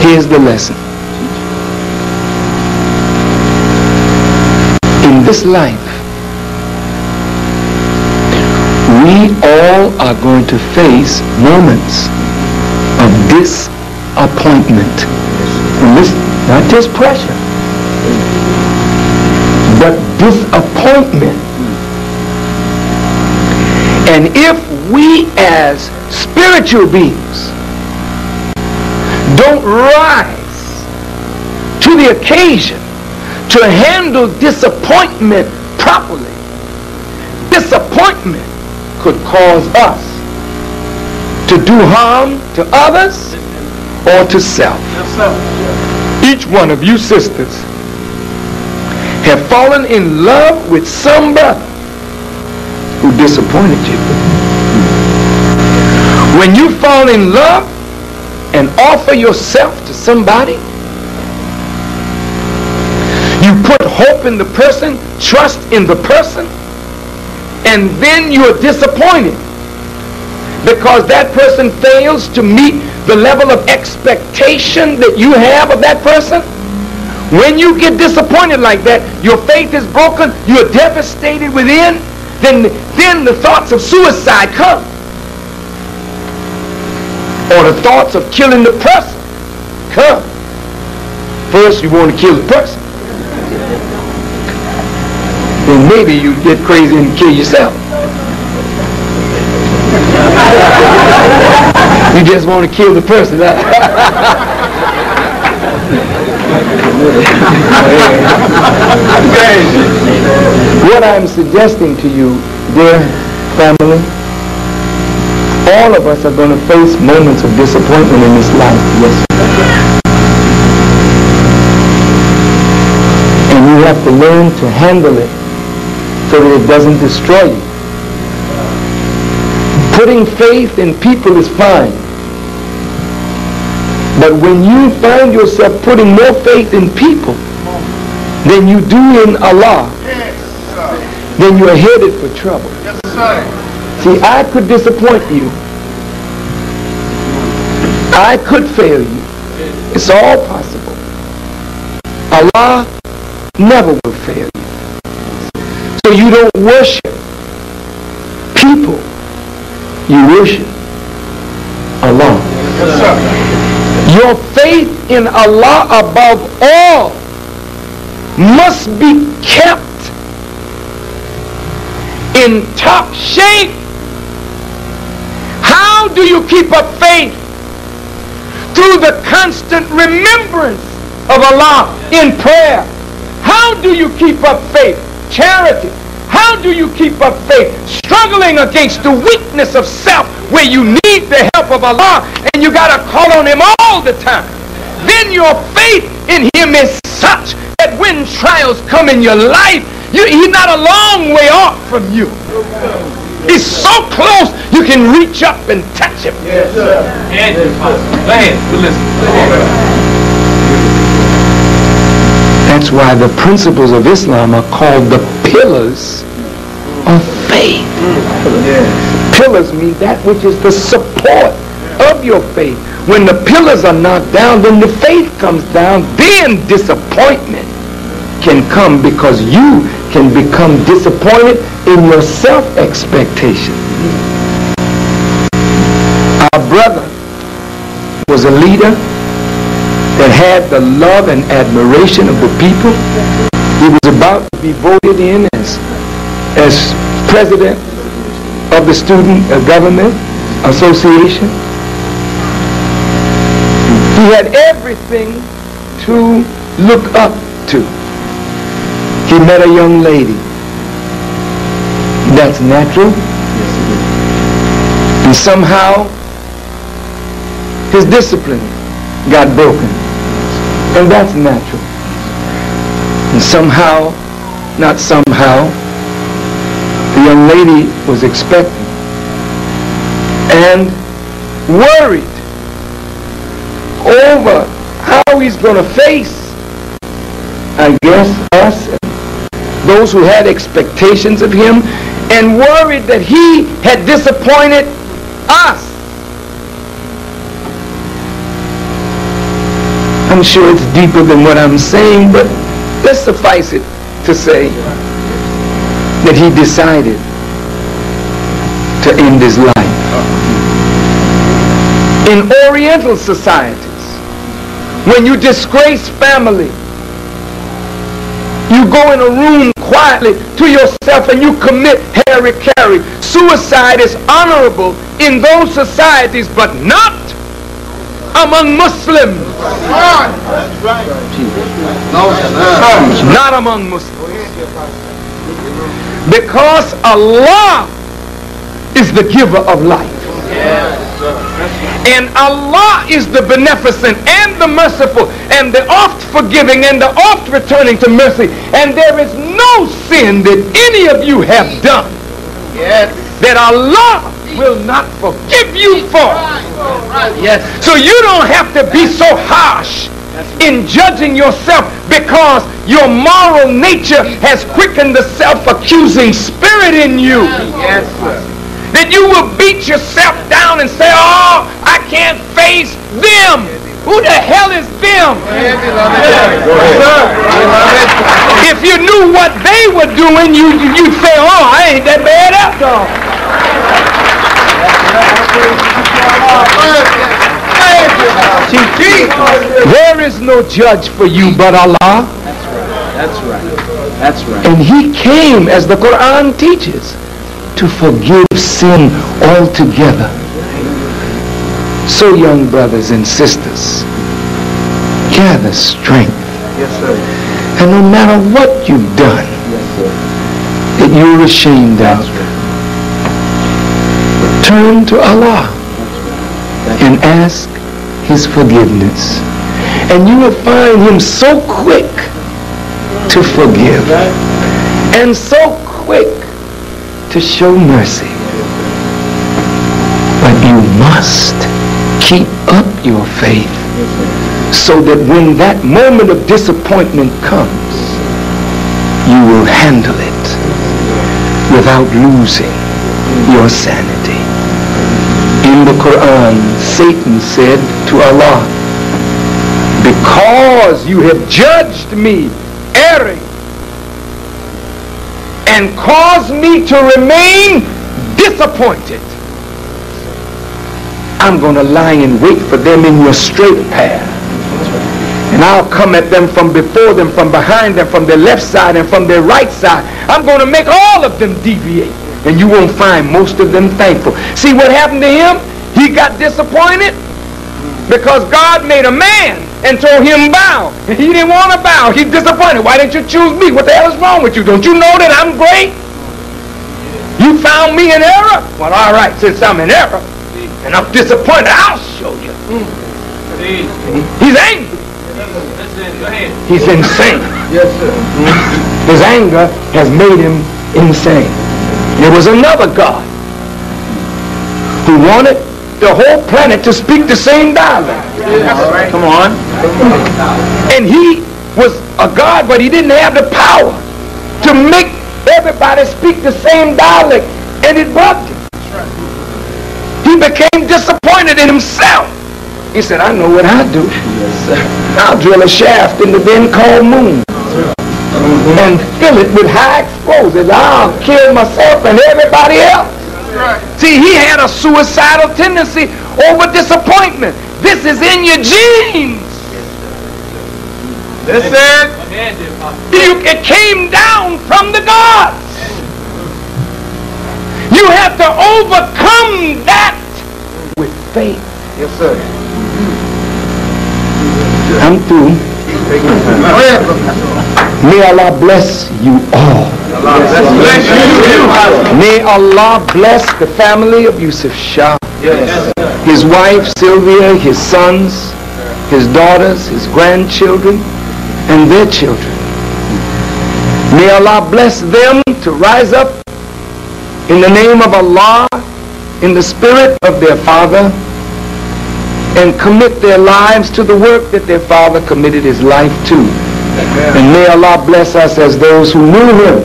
Here's the lesson. In this life, we all are going to face moments of disappointment. And this, not just pressure, but disappointment. And if we as spiritual beings don't rise to the occasion to handle disappointment properly, disappointment could cause us to do harm to others or to self. Each one of you sisters have fallen in love with some brother who disappointed you. When you fall in love and offer yourself to somebody, you put hope in the person, trust in the person, and then you're disappointed because that person fails to meet the level of expectation that you have of that person. When you get disappointed like that, your faith is broken, you're devastated within, then the thoughts of suicide come. Or the thoughts of killing the person come. First you want to kill the person. Then maybe you get crazy and kill yourself. You just want to kill the person. What I'm suggesting to you, dear family, all of us are going to face moments of disappointment in this life. Yes. And you have to learn to handle it so that it doesn't destroy you. Putting faith in people is fine. But when you find yourself putting more faith in people than you do in Allah, then you are headed for trouble. Yes, sir. See, I could disappoint you. I could fail you. It's all possible. Allah never will fail you. So you don't worship people. You worship Allah. Yes, sir. Your faith in Allah above all must be kept in top shape. How do you keep up faith? Through the constant remembrance of Allah in prayer. How do you keep up faith? Charity. How do you keep up faith? Struggling against the weakness of self where you need the help of Allah and you got to call on Him all the time. Then your faith in Him is such that when trials come in your life, He's not a long way off from you. He's so close you can reach up and touch Him. Yes, sir. That's why the principles of Islam are called the pillars of faith. Pillars mean that which is the support of your faith. When the pillars are knocked down, then the faith comes down. Then disappointment can come because you can become disappointed in your self-expectation. Our brother was a leader that had the love and admiration of the people. He was about to be voted in as president of the Student Government Association. He had everything to look up to. He met a young lady. That's natural. And somehow his discipline got broken. And that's natural. And somehow, not somehow, the young lady was expecting and worried over how he's going to face, I guess, us, those who had expectations of him, and worried that he had disappointed us. I'm sure it's deeper than what I'm saying, but let's suffice it to say that he decided to end his life. In Oriental societies, when you disgrace family, you go in a room quietly to yourself and you commit hara-kiri. Suicide is honorable in those societies, but not among Muslims. Not among Muslims. Because Allah is the giver of life. And Allah is the beneficent and the merciful and the oft forgiving and the oft returning to mercy. And there is no sin that any of you have done that Allah will not forgive you for. Yes. So you don't have to be so harsh in judging yourself, because your moral nature has quickened the self-accusing spirit in you. Yes, sir. That you will beat yourself down and say, oh, I can't face them. Who the hell is them? If you knew what they were doing, you'd say, oh, I ain't that bad after all. There is no judge for you but Allah. That's right. That's right. And he came, as the Quran teaches, to forgive sin altogether. So, young brothers and sisters, gather strength. Yes, sir. And no matter what you've done, Yes, sir. that you're ashamed of, turn to Allah and ask his forgiveness. And you will find him so quick to forgive and so quick to show mercy. But you must keep up your faith so that when that moment of disappointment comes, you will handle it without losing your sanity. In the Quran, Satan said to Allah, because you have judged me erring and caused me to remain disappointed, I'm going to lie in wait for them in your straight path. And I'll come at them from before them, from behind them, from their left side and from their right side. I'm going to make all of them deviate. And you won't find most of them thankful. See what happened to him? He got disappointed because God made a man and told him bow. And he didn't want to bow. He's disappointed. Why didn't you choose me? What the hell is wrong with you? Don't you know that I'm great? You found me in error? Well, all right, since I'm in error and I'm disappointed, I'll show you. He's angry. He's insane. Yes, sir. His anger has made him insane. There was another God who wanted the whole planet to speak the same dialect. Right. Come on. And he was a God, but he didn't have the power to make everybody speak the same dialect, and it bugged him. He became disappointed in himself. He said, I know what I'll do. I'll drill a shaft in the then called moon and fill it with high explosives. I'll kill myself and everybody else. See, he had a suicidal tendency over disappointment. This is in your genes. Listen. It came down from the gods. You have to overcome that with faith. Yes, sir. I'm through. May Allah bless you all. May Allah bless the family of Yusuf Shah. His wife Sylvia, his sons, his daughters, his grandchildren, and their children. May Allah bless them to rise up in the name of Allah, in the spirit of their father, and commit their lives to the work that their father committed his life to. And may Allah bless us as those who knew him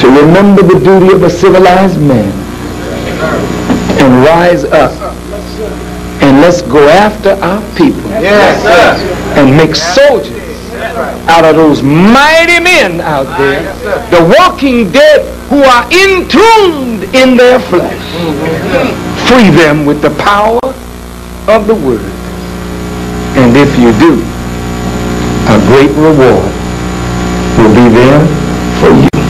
to remember the duty of a civilized man and rise up And let's go after our people. Yes, sir. And make soldiers out of those mighty men out there, the walking dead who are entombed in their flesh. Free them with the power of the word. And if you do, a great reward will be there for you.